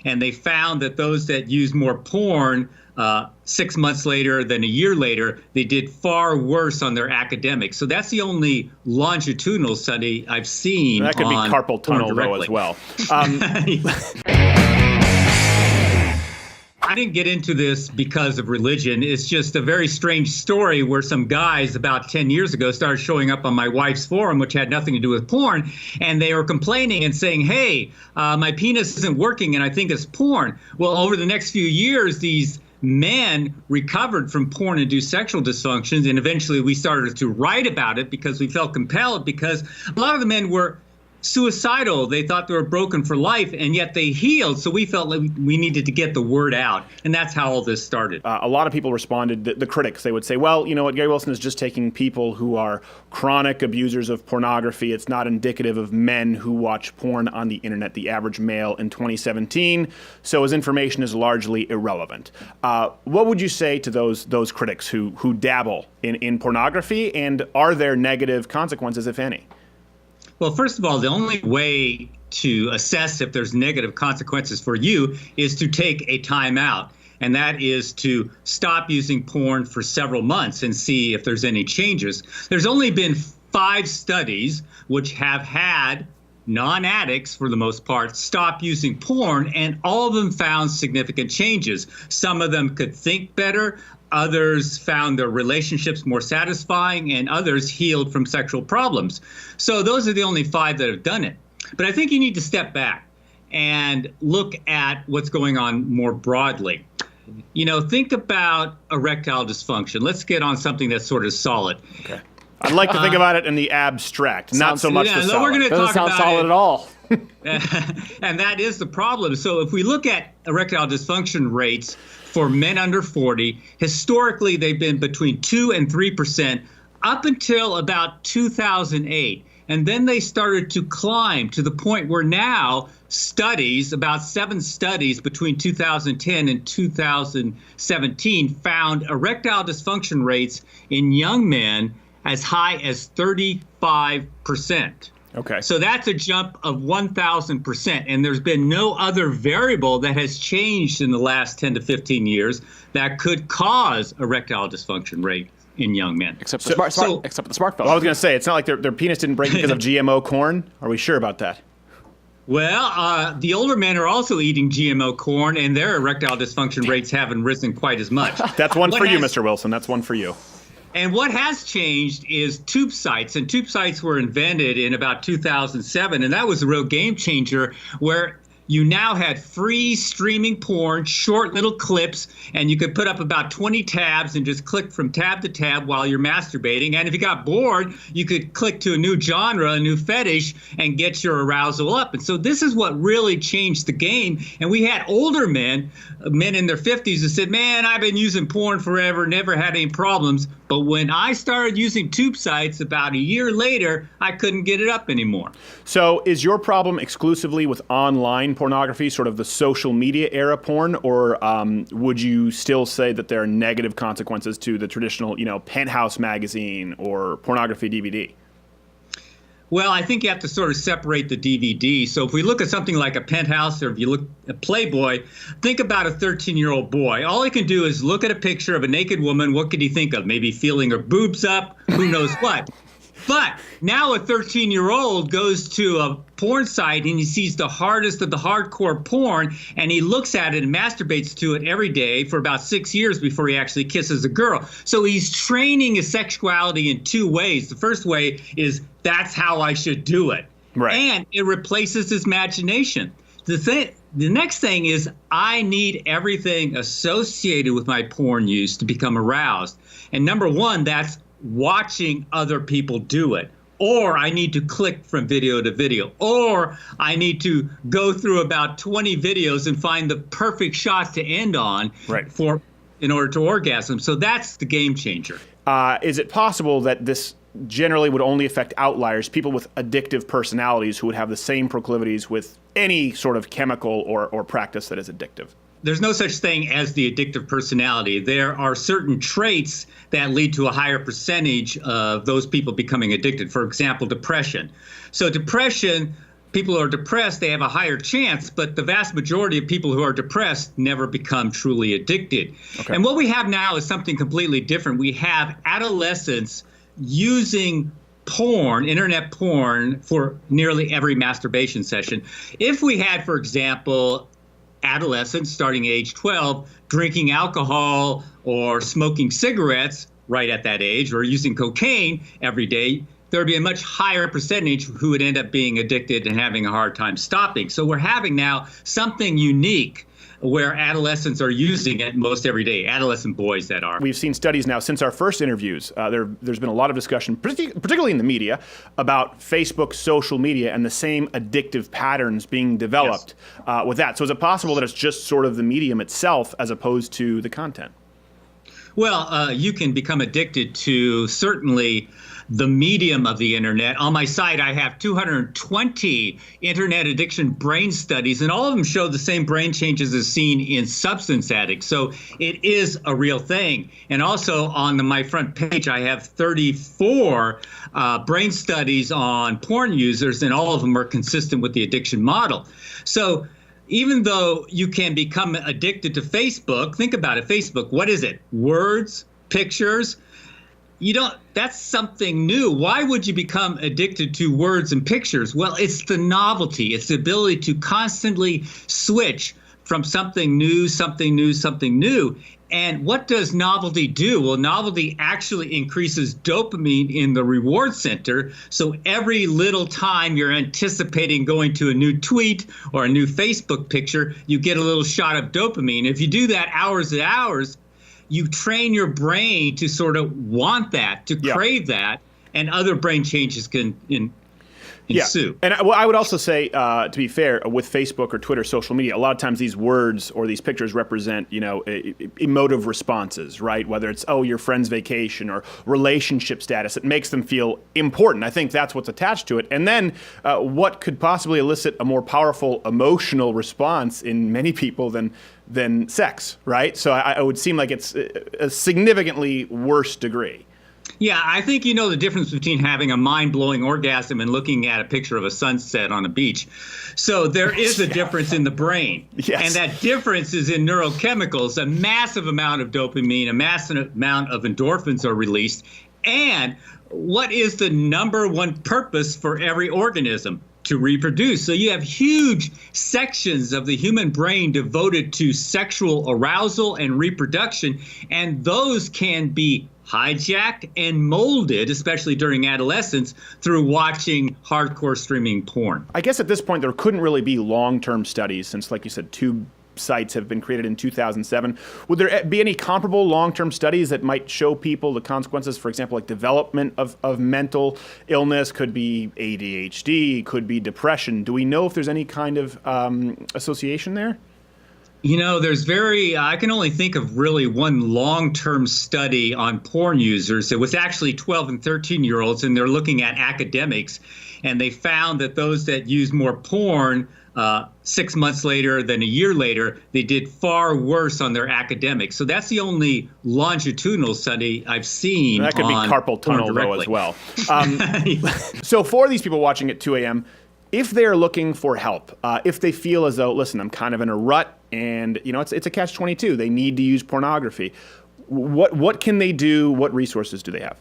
and they found that those that used more porn 6 months later than a year later, they did far worse on their academics. So that's the only longitudinal study I've seen. That could be carpal tunnel though as well. I didn't get into this because of religion. It's just a very strange story where some guys about 10 years ago started showing up on my wife's forum, which had nothing to do with porn. And they were complaining and saying, hey, my penis isn't working and I think it's porn. Well, over the next few years, these men recovered from porn-induced sexual dysfunctions. And eventually we started to write about it because we felt compelled, because a lot of the men were suicidal. They thought they were broken for life, and yet they healed. So we felt like we needed to get the word out. And that's how all this started. A lot of people responded, the critics, they would say, well, you know what, Gary Wilson is just taking people who are chronic abusers of pornography. It's not indicative of men who watch porn on the internet, the average male in 2017. So his information is largely irrelevant. What would you say to those critics who dabble in pornography, and are there negative consequences, if any? Well, first of all, the only way to assess if there's negative consequences for you is to take a time out. And that is to stop using porn for several months and see if there's any changes. There's only been 5 studies which have had non-addicts, for the most part, stop using porn, and all of them found significant changes. Some of them could think better. Others found their relationships more satisfying, and others healed from sexual problems. So those are the only 5 that have done it. But I think you need to step back and look at what's going on more broadly. You know, think about erectile dysfunction. Let's get on something that's sort of solid. Okay. I'd like to think about it in the abstract, not so much the solid. We're going to talk Doesn't sound solid at all. And that is the problem. So if we look at erectile dysfunction rates for men under 40, historically they've been between 2 and 3% up until about 2008. And then they started to climb to the point where now studies, about 7 studies between 2010 and 2017, found erectile dysfunction rates in young men as high as 35%. Okay. So that's a jump of 1,000%. And there's been no other variable that has changed in the last 10 to 15 years that could cause erectile dysfunction rate in young men. Except for the smartphone. Well, I was going to say, it's not like their penis didn't break because of GMO corn. Are we sure about that? Well, the older men are also eating GMO corn, and their erectile dysfunction rates haven't risen quite as much. That's one for you, Mr. Wilson. That's one for you. And what has changed is tube sites. And tube sites were invented in about 2007. And that was a real game changer, where you now had free streaming porn, short little clips, and you could put up about 20 tabs and just click from tab to tab while you're masturbating. And if you got bored, you could click to a new genre, a new fetish, and get your arousal up. And so this is what really changed the game. And we had older men in their 50s, who said, man, I've been using porn forever, never had any problems. But when I started using tube sites about a year later, I couldn't get it up anymore. So is your problem exclusively with online pornography, sort of the social media era porn, or would you still say that there are negative consequences to the traditional, Penthouse magazine or pornography DVD? Well, I think you have to sort of separate the DVD. So if we look at something like a Penthouse, or if you look at Playboy, think about a 13-year-old boy. All he can do is look at a picture of a naked woman. What could he think of? Maybe feeling her boobs up, who knows what. But now a 13-year-old goes to a porn site and he sees the hardest of the hardcore porn, and he looks at it and masturbates to it every day for about 6 years before he actually kisses a girl. So he's training his sexuality in 2 ways. The first way is, that's how I should do it. Right. And it replaces his imagination. The next thing is, I need everything associated with my porn use to become aroused. And number one, that's watching other people do it. Or I need to click from video to video. Or I need to go through about 20 videos and find the perfect shot to end on in order to orgasm. So that's the game changer. Is it possible that this generally would only affect outliers, people with addictive personalities who would have the same proclivities with any sort of chemical or practice that is addictive? There's no such thing as the addictive personality. There are certain traits that lead to a higher percentage of those people becoming addicted. For example, depression. So depression, people who are depressed, they have a higher chance, but the vast majority of people who are depressed never become truly addicted. Okay. And what we have now is something completely different. We have adolescents using porn, internet porn, for nearly every masturbation session. If we had, for example, adolescents starting age 12 drinking alcohol or smoking cigarettes right at that age, or using cocaine every day, there would be a much higher percentage who would end up being addicted and having a hard time stopping. So we're having now something unique where adolescents are using it most every day, adolescent boys that are. We've seen studies now since our first interviews. There's been a lot of discussion, particularly in the media, about Facebook, social media, and the same addictive patterns being developed with that. So is it possible that it's just sort of the medium itself as opposed to the content? Well, you can become addicted to certainly the medium of the internet. On my site, I have 220 internet addiction brain studies, and all of them show the same brain changes as seen in substance addicts. So it is a real thing. And also on my front page, I have 34 brain studies on porn users, and all of them are consistent with the addiction model. So even though you can become addicted to Facebook, think about it. Facebook, what is it? Words, pictures. That's something new. Why would you become addicted to words and pictures? Well, it's the novelty. It's the ability to constantly switch from something new, something new, something new. And what does novelty do? Well, novelty actually increases dopamine in the reward center. So every little time you're anticipating going to a new tweet or a new Facebook picture, you get a little shot of dopamine. If you do that hours and hours, you train your brain to sort of want that, to crave that, and other brain changes can ensue. And I would also say, to be fair, with Facebook or Twitter, social media, a lot of times these words or these pictures represent, emotive responses, right? Whether it's, your friend's vacation or relationship status, it makes them feel important. I think that's what's attached to it. And then what could possibly elicit a more powerful emotional response in many people than sex, right? So it would seem like it's a significantly worse degree. Yeah, I think you know the difference between having a mind-blowing orgasm and looking at a picture of a sunset on a beach. So there is a difference in the brain. Yes. And that difference is in neurochemicals. A massive amount of dopamine, a massive amount of endorphins are released. And what is the number one purpose for every organism? To reproduce. So you have huge sections of the human brain devoted to sexual arousal and reproduction, and those can be hijacked and molded, especially during adolescence, through watching hardcore streaming porn. I guess at this point there couldn't really be long-term studies since, like you said, two sites have been created in 2007. Would there be any comparable long-term studies that might show people the consequences, for example, like development of mental illness, could be ADHD, could be depression? Do we know if there's any kind of association there? I can only think of really one long-term study on porn users. It was actually 12 and 13-year-olds, and they're looking at academics, and they found that those that use more porn 6 months later than a year later, they did far worse on their academics. So that's the only longitudinal study I've seen. That could be carpal tunnel, though, as well. So for these people watching at 2 a.m., if they're looking for help, if they feel as though, listen, I'm kind of in a rut and, it's a catch-22, they need to use pornography, what can they do? What resources do they have?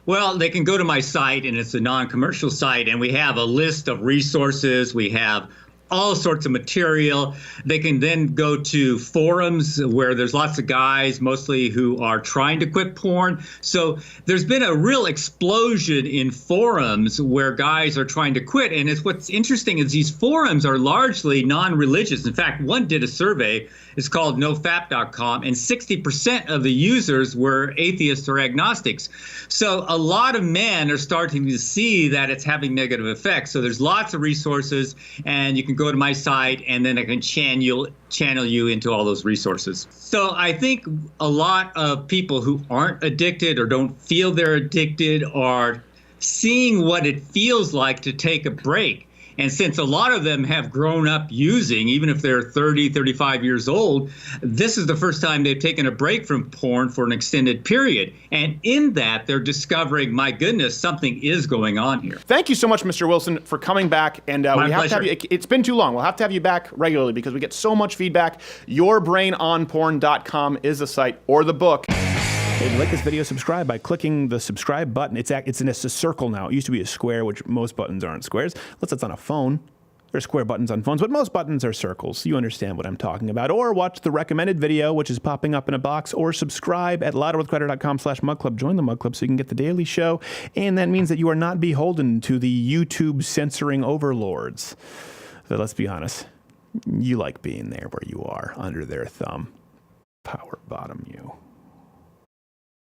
Well, they can go to my site, and it's a non-commercial site, and we have a list of resources. We have all sorts of material. They can then go to forums where there's lots of guys, mostly who are trying to quit porn. So there's been a real explosion in forums where guys are trying to quit. And what's interesting is these forums are largely non-religious. In fact, one did a survey. It's called nofap.com, and 60% of the users were atheists or agnostics. So a lot of men are starting to see that it's having negative effects. So there's lots of resources, and you can go to my site, and then I can channel you into all those resources. So I think a lot of people who aren't addicted or don't feel they're addicted are seeing what it feels like to take a break. And since a lot of them have grown up using, even if they're 30, 35 years old, this is the first time they've taken a break from porn for an extended period. And in that, they're discovering, my goodness, something is going on here. Thank you so much, Mr. Wilson, for coming back. And we have to have you. It's been too long. We'll have to have you back regularly because we get so much feedback. YourBrainOnPorn.com is the site, or the book. If you like this video, subscribe by clicking the subscribe button. It's in a circle now. It used to be a square, which most buttons aren't squares. Unless it's on a phone. There's square buttons on phones, but most buttons are circles. You understand what I'm talking about. Or watch the recommended video, which is popping up in a box, or subscribe at louderwithcrowder.com/mugclub. Join the Mug Club so you can get the daily show. And that means that you are not beholden to the YouTube censoring overlords. So let's be honest. You like being there where you are, under their thumb. Power bottom you.